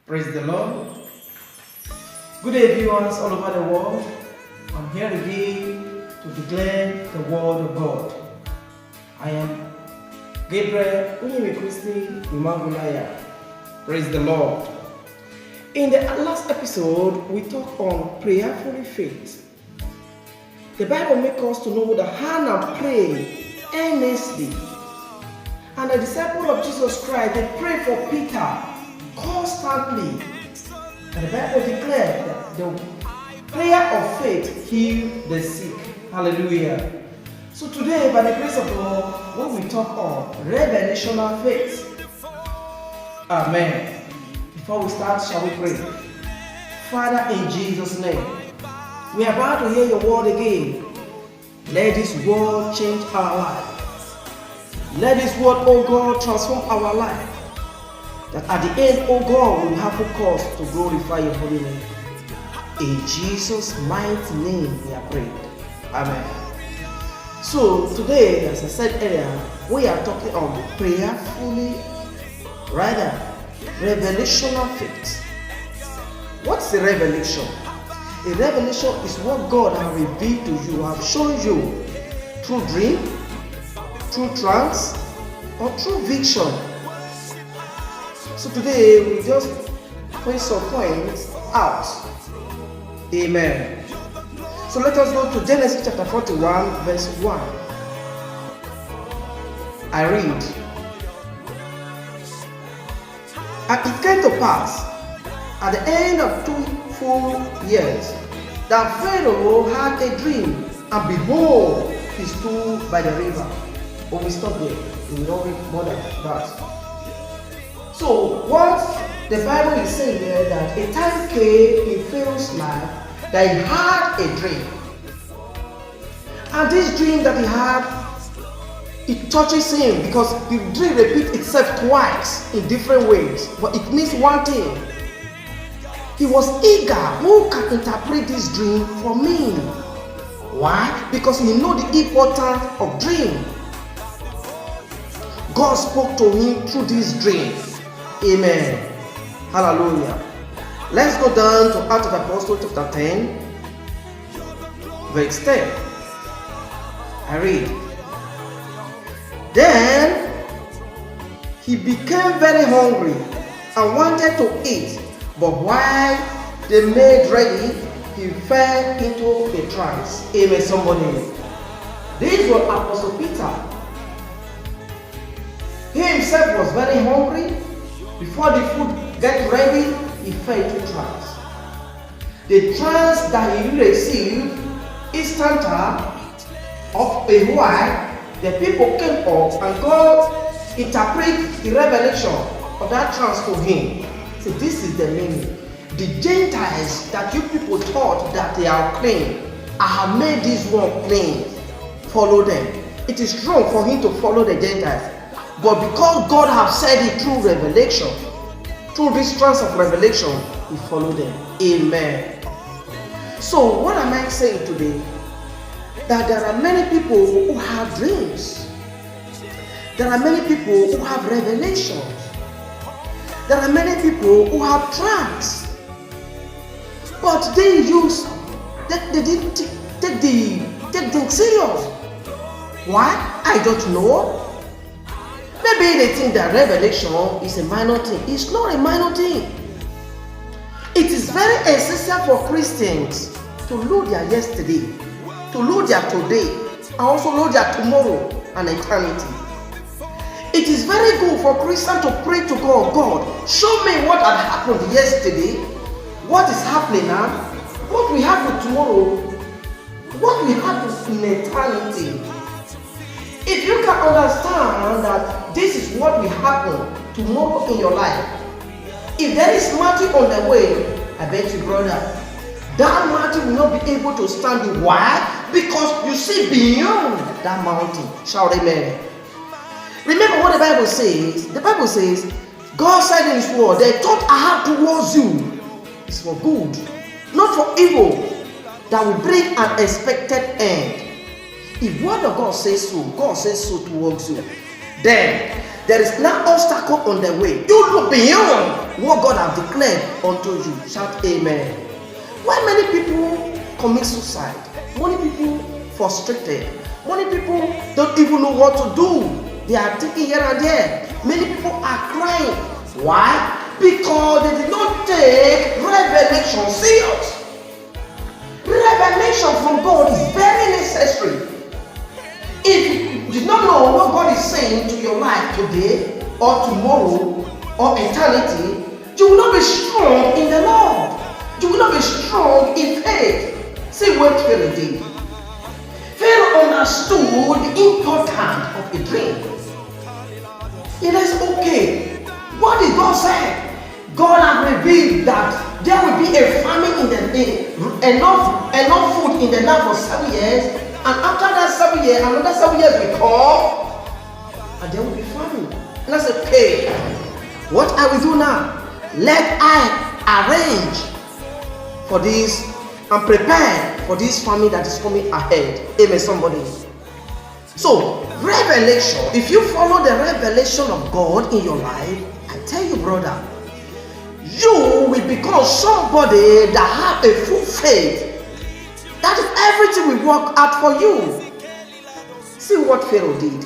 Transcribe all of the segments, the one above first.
Praise the Lord. Good day, viewers all over the world. I'm here again to declare the word of God. I am Gabriel Unyemi Christi Imagulaya. Praise the Lord. In the last episode, we talked on prayerful faith. The Bible makes us to know that Hannah prayed earnestly. And the disciples of Jesus Christ, they prayed for Peter constantly. And the Bible declared that the prayer of faith healed the sick. Hallelujah. So today, by the grace of God, when we talk on revelational faith. Amen. Before we start, shall we pray? Father, in Jesus' name, we are about to hear your word again. Let this word change our life. Let this word, oh God, transform our life. That at the end, oh God, we will have a cause to glorify your holy name. In Jesus' mighty name we are praying. Amen. So today, as I said earlier, we are talking on prayerfully, rather, revelational faith. What's a revelation? A revelation is what God has revealed to you, have shown you through dream, through trance, or through vision. So today we just point some points out. Amen. So let us go to Genesis chapter 41 verse 1. I read. And it came to pass at the end of 2 full years that Pharaoh had a dream, and behold, he stood by the river. Oh, we stop there. We will not read more than that. So, what the Bible is saying here, that a time came in Pharaoh's life that he had a dream. And this dream that he had, it touches him because the dream repeats itself twice in different ways. But it means one thing. He was eager. Who can interpret this dream for me? Why? Because he knows the importance of dream. God spoke to him through this dream. Amen. Hallelujah. Let's go down to Acts of the Apostles chapter 10, verse 10. I read. Then he became very hungry and wanted to eat, but while they made ready, he fell into a trance. Amen, somebody. This was Apostle Peter. He himself was very hungry. Before the food get ready, he fell into trance. The trance that he received instanter of a while, the people came up and God interpreted the revelation of that trance to him. So this is the meaning. The Gentiles that you people thought that they are clean, I have made this one clean. Follow them. It is wrong for him to follow the Gentiles. But because God has said it through revelation, through this trance of revelation, we follow them. Amen. So what am I saying today? That there are many people who have dreams. There are many people who have revelations. There are many people who have trance. But they didn't take them serious. Why? I don't know. Maybe they think that revelation is a minor thing. It's not a minor thing. It is very essential for Christians to know their yesterday, to know their today, and also know their tomorrow and eternity. It is very good for Christians to pray to God. God, show me what had happened yesterday, what is happening now, what will happen tomorrow, what will happen in eternity. If you can understand that this is what will happen tomorrow in your life, if there is mountain on the way, I bet you, brother, that mountain will not be able to stand you. Why? Because you see beyond that mountain. Shout amen. Remember what the Bible says. The Bible says, God said in his word, the thought I have towards you is for good, not for evil, that will bring an expected end. If word of God says so, God says so towards you, then there is no obstacle on the way. You look beyond what God has declared unto you. Shout amen. Why many people commit suicide? Many people frustrated. Many people don't even know what to do. They are thinking here and there. Many people are crying. Why? Because they did not take revelation serious. Revelation from God is very necessary. If you do not know what God is saying to your life today or tomorrow or eternity, you will not be strong in the Lord. You will not be strong in faith. See what Pharaoh did. Pharaoh understood the importance of a dream. It is okay. What did God say? God has revealed that there will be a famine in the day, enough food in the land for 7 years, and after that 7 years, another 7 years will come, and there will be famine. And I said, okay, what I will do now? Let I arrange for this and prepare for this famine that is coming ahead. Amen, somebody. So, revelation, if you follow the revelation of God in your life, I tell you, brother, you will become somebody that have a full faith. That is everything will work out for you. See what Pharaoh did.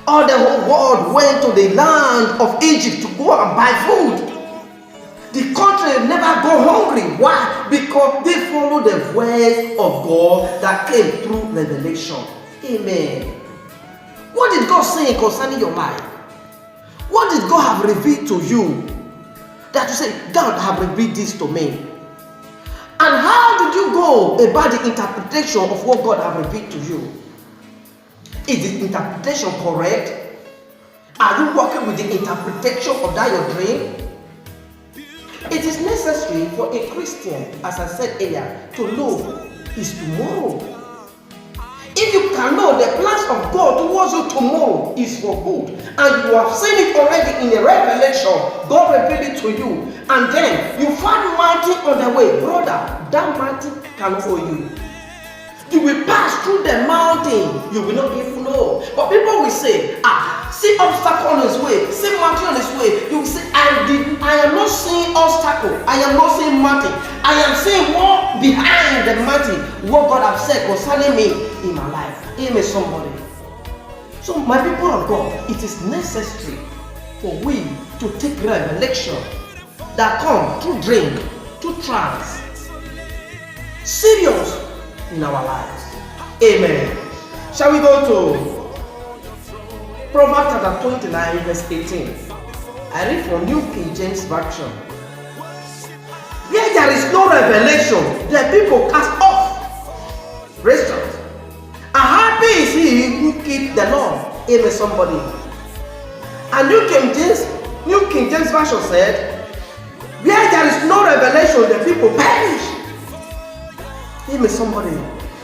All the whole world went to the land of Egypt to go and buy food. The country never go hungry. Why? Because they follow the voice of God that came through revelation. Amen. What did God say concerning your life? What did God have revealed to you? That you say, God have revealed this to me. And how did you go about the interpretation of what God have revealed to you? Is the interpretation correct? Are you working with the interpretation of that your dream? It is necessary for a Christian, as I said earlier, to know his tomorrow. If you can know the plans of God towards you tomorrow is for good, and you have seen it already in a revelation, God revealed it to you, and then you find mountain on the way, brother, that mountain cannot hold you. You will pass through the mountain, you will not even know. But people will say, see obstacle on his way, see mountain on his way. You will say, I am not seeing obstacle, I am not seeing mountain, I am seeing what behind the mountain, what God has said concerning me in my life. Amen, somebody. So my people of God, it is necessary for we to take revelation that come through dream, through trance, serious in our lives. Amen. Shall we go to Proverbs chapter 29 verse 18. I read from New King James Version. Where there is no revelation, the people cast off restaurants. And happy is he who keeps the law. Amen, somebody. And New King James Version said, where there is no revelation, the people perish. Amen, somebody.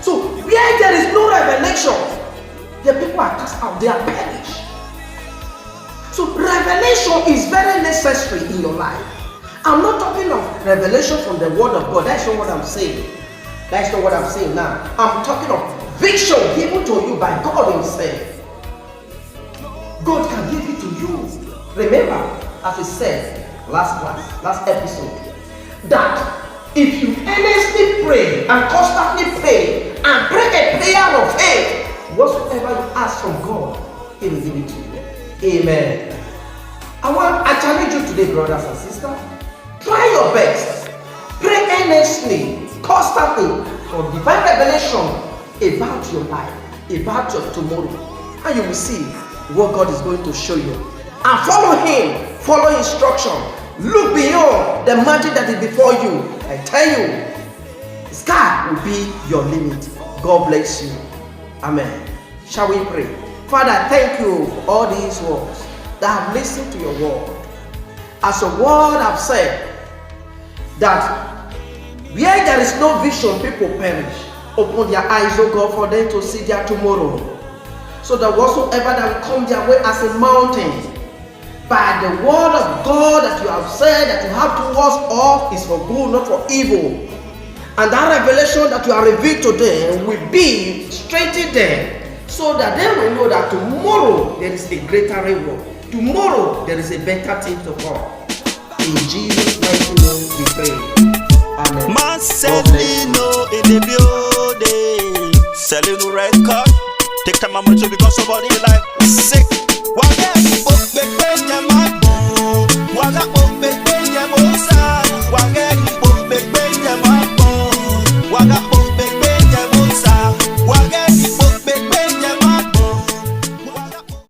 So where there is no revelation, the people are cast out, they are perished. So revelation is very necessary in your life. I'm not talking of revelation from the word of God. That's not what I'm saying. That's not what I'm saying now. I'm talking of vision given to you by God himself. God can give it to you. Remember, as we said last episode, that if you earnestly pray and constantly pray and pray a prayer of faith, whatsoever you ask from God, he will give it to you. Amen. I challenge you today, brothers and sisters. Try your best. Pray earnestly, constantly for divine revelation about your life, about your tomorrow, and you will see what God is going to show you. And follow him, follow instruction. Look beyond the mountain that is before you. I tell you, the sky will be your limit. God bless you. Amen. Shall we pray? Father, thank you for all these words that have listened to your word. As a word have said, that where there is no vision, people perish. Open their eyes, oh God, for them to see their tomorrow. So that whatsoever that will come their way as a mountain, by the word of God that you have said that you have towards us is for good, not for evil. And that revelation that you have revealed to them will be strengthen them, so that they will know that tomorrow there is a greater reward. Tomorrow there is a better thing to come. In Jesus' mighty name we pray. Amen. Marcelino in the building, selling record. Take time, I'm to become somebody like sick. One day.